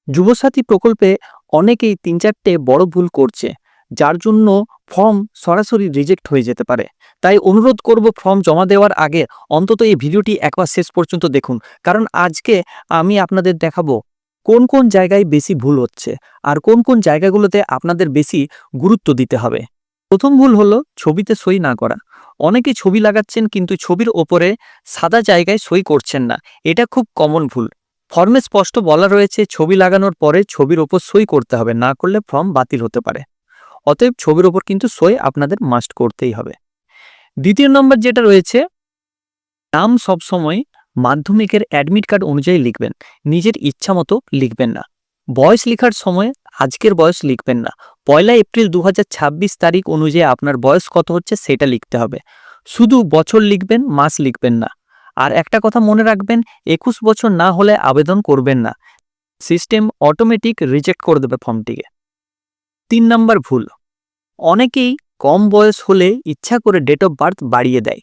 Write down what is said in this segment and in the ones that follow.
যুবসাথী প্রকল্পে অনেকেই ৩-৪টে বড় ভুল করছে, যার জন্য ফর্ম সরাসরি রিজেক্ট হয়ে যেতে পারে। তাই অনুরোধ করব ফর্ম জমা দেওয়ার আগে অন্তত এই ভিডিওটি একবার শেষ পর্যন্ত দেখুন, কারণ আজকে আমি আপনাদের দেখাবো কোন কোন জায়গায় বেশি ভুল হচ্ছে আর কোন কোন জায়গাগুলোতে আপনাদের বেশি গুরুত্ব দিতে হবে। প্রথম ভুল হলো ছবিতে সই না করা। অনেকে ছবি লাগাচ্ছেন কিন্তু ছবির ওপরে সাদা জায়গায় সই করছেন না। এটা খুব কমন ভুল। ফর্মে স্পষ্ট বলা রয়েছে ছবি লাগানোর পরে ছবির ওপর সই করতে হবে, না করলে ফর্ম বাতিল হতে পারে। অতএব ছবির ওপর কিন্তু সই আপনাদের মাস্ট করতেই হবে। দ্বিতীয় নম্বর যেটা রয়েছে, নাম সবসময় মাধ্যমিকের অ্যাডমিট কার্ড অনুযায়ী লিখবেন, নিজের ইচ্ছা মতো লিখবেন না। বয়স লেখার সময় আজকের বয়স লিখবেন না। 1 এপ্রিল 2026 তারিখ অনুযায়ী আপনার বয়স কত হচ্ছে সেটা লিখতে হবে। শুধু বছর লিখবেন, মাস লিখবেন না। আর একটা কথা মনে রাখবেন, 21 বছর না হলে আবেদন করবেন না, সিস্টেম অটোমেটিক রিজেক্ট করে দেবে ফর্মটিকে। 3 নম্বর ভুল, অনেকেই কম বয়স হলে ইচ্ছা করে ডেট অফ বার্থ বাড়িয়ে দেয়।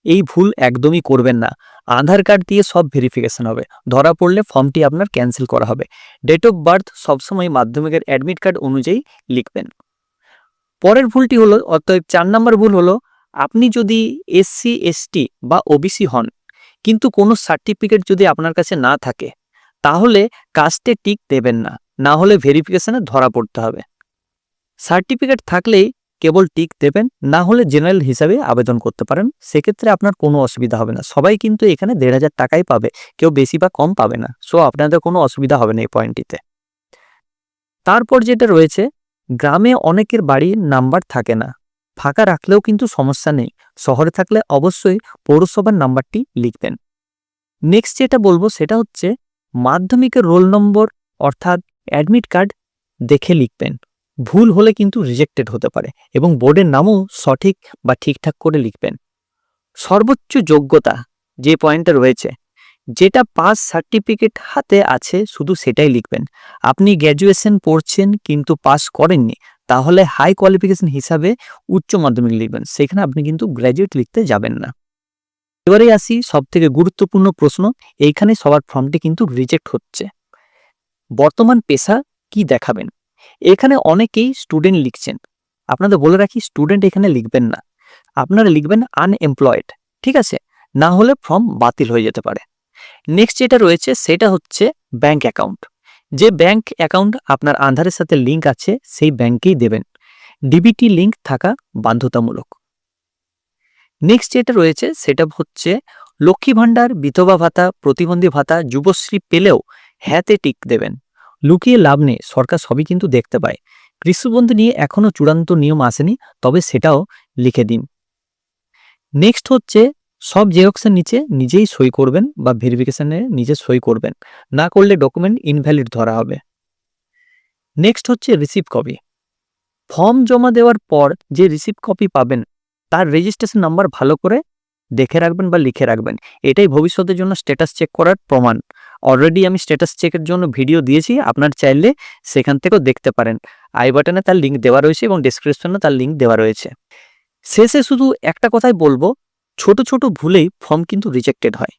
এই ভুল একদমই করবেন না। আধার কার্ড দিয়ে সব ভেরিফিকেশন হবে, ধরা পড়লে ফর্মটি আপনার ক্যান্সেল করা হবে। ডেট অফ বার্থ সবসময় মাধ্যমিকের অ্যাডমিট কার্ড অনুযায়ী লিখবেন। পরের ভুলটি হলো, অতএব 4 নম্বর ভুল হলো, আপনি যদি SC ST বা OBC হন কিন্তু কোনো সার্টিফিকেট যদি আপনার কাছে না থাকে, তাহলে কাস্টে টিক দেবেন না, না হলে ভেরিফিকেশনে ধরা পড়তে হবে। সার্টিফিকেট থাকলেই কেবল টিক দেবেন, না হলে জেনারেল হিসাবে আবেদন করতে পারেন। সেক্ষেত্রে আপনার কোনো অসুবিধা হবে না। সবাই কিন্তু এখানে 1,500 টাকাই পাবে, কেউ বেশি বা কম পাবে না। সো আপনাদের কোনো অসুবিধা হবে না এই পয়েন্টটিতে। তারপর যেটা রয়েছে, গ্রামে অনেকের বাড়ির নাম্বার থাকে না, ফাঁকা রাখলেও কিন্তু সমস্যা নেই। শহরে থাকলে অবশ্যই পৌরসভার নাম্বারটি লিখবেন। নেক্সট যেটা বলবো সেটা হচ্ছে, মাধ্যমিকের রোল নম্বর অর্থাৎ অ্যাডমিট কার্ড দেখে লিখবেন। ভুল হলে কিন্তু রিজেক্টেড হতে পারে, এবং বোর্ডের নামও সঠিক বা ঠিকঠাক করে লিখবেন। সর্বোচ্চ যোগ্যতা যে পয়েন্টটা রয়েছে, যেটা পাস সার্টিফিকেট হাতে আছে শুধু সেটাই লিখবেন। আপনি গ্র্যাজুয়েশন পড়ছেন কিন্তু পাস করেননি, তাহলে হাই কোয়ালিফিকেশন হিসাবে উচ্চ মাধ্যমিক লিখবেন, সেখানে আপনি কিন্তু গ্র্যাজুয়েট লিখতে যাবেন না। এবারে আসি সব থেকে গুরুত্বপূর্ণ প্রশ্ন, এইখানে সবার ফর্মটি কিন্তু রিজেক্ট হচ্ছে। বর্তমান পেশা কি দেখাবেন? এখানে অনেকেই স্টুডেন্ট লিখছেন। আপনাদের বলে রাখি, স্টুডেন্ট এখানে লিখবেন না, আপনারা লিখবেন আনএমপ্লয়েড। ঠিক আছে, না হলে ফর্ম বাতিল হয়ে যেতে পারে। নেক্সট যেটা রয়েছে সেটা হচ্ছে ব্যাংক অ্যাকাউন্ট। যে ব্যাংক অ্যাকাউন্ট আপনার আধারের সাথে লিঙ্ক আছে সেই ব্যাংকেই দেবেন। ডিবিটি লিঙ্ক থাকা বাধ্যতামূলক। নেক্সট যেটা রয়েছে সেটা হচ্ছে, লক্ষ্মী ভাণ্ডার, বিধবা ভাতা, প্রতিবন্ধী ভাতা, যুবশ্রী পেলেও হ্যাঁতে টিক দেবেন। লুকিয়ে লাভ নেই, সরকার সবই কিন্তু দেখতে পায়। কৃষিবন্ধু নিয়ে এখনো চূড়ান্ত নিয়ম আসেনি, তবে সেটাও লিখে দিন। নেক্সট হচ্ছে, সব জেরক্সের নিচে নিজেই সই করবেন বা ভেরিফিকেশনে নিজে সই করবেন, না করলে ডকুমেন্ট ইনভ্যালিড ধরা হবে। নেক্সট হচ্ছে রিসিভ কপি। ফর্ম জমা দেওয়ার পর যে রিসিভ কপি পাবেন তার রেজিস্ট্রেশন নাম্বার ভালো করে দেখে রাখবেন বা লিখে রাখবেন। এটাই ভবিষ্যতের জন্য স্ট্যাটাস চেক করার প্রমাণ। অলরেডি আমি স্ট্যাটাস চেকের জন্য ভিডিও দিয়েছি, আপনার চাইলে সেখান থেকেও দেখতে পারেন। আই বাটনে তার লিঙ্ক দেওয়া রয়েছে এবং ডেসক্রিপশনে তার লিঙ্ক দেওয়া রয়েছে। শেষে শুধু একটা কথাই বলবো, ছোট ছোট ভুলেই ফর্ম কিন্তু রিজেক্টেড হয়।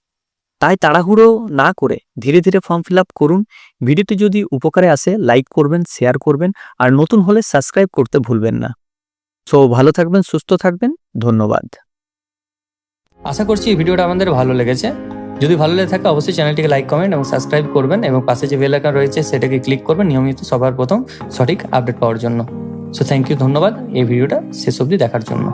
তাই তাড়াহুড়ো না করে ধীরে ধীরে ফর্ম ফিল আপ করুন। ভিডিওটি যদি উপকারে আসে লাইক করবেন, শেয়ার করবেন, আর নতুন হলে সাবস্ক্রাইব করতে ভুলবেন না। সো ভালো থাকবেন, সুস্থ থাকবেন, ধন্যবাদ। আশা করছি এই ভিডিওটা আমাদের ভালো লেগেছে। যদি ভালো লেগে থাকে অবশ্যই চ্যানেলটিকে লাইক, কমেন্ট এবং সাবস্ক্রাইব করবেন, এবং পাশে যে বেল আইকন রয়েছে সেটাকে ক্লিক করবেন নিয়মিত সবার প্রথম সঠিক আপডেট পাওয়ার জন্য। সো থ্যাংক ইউ, ধন্যবাদ এই ভিডিওটা শেষ অবধি দেখার জন্য।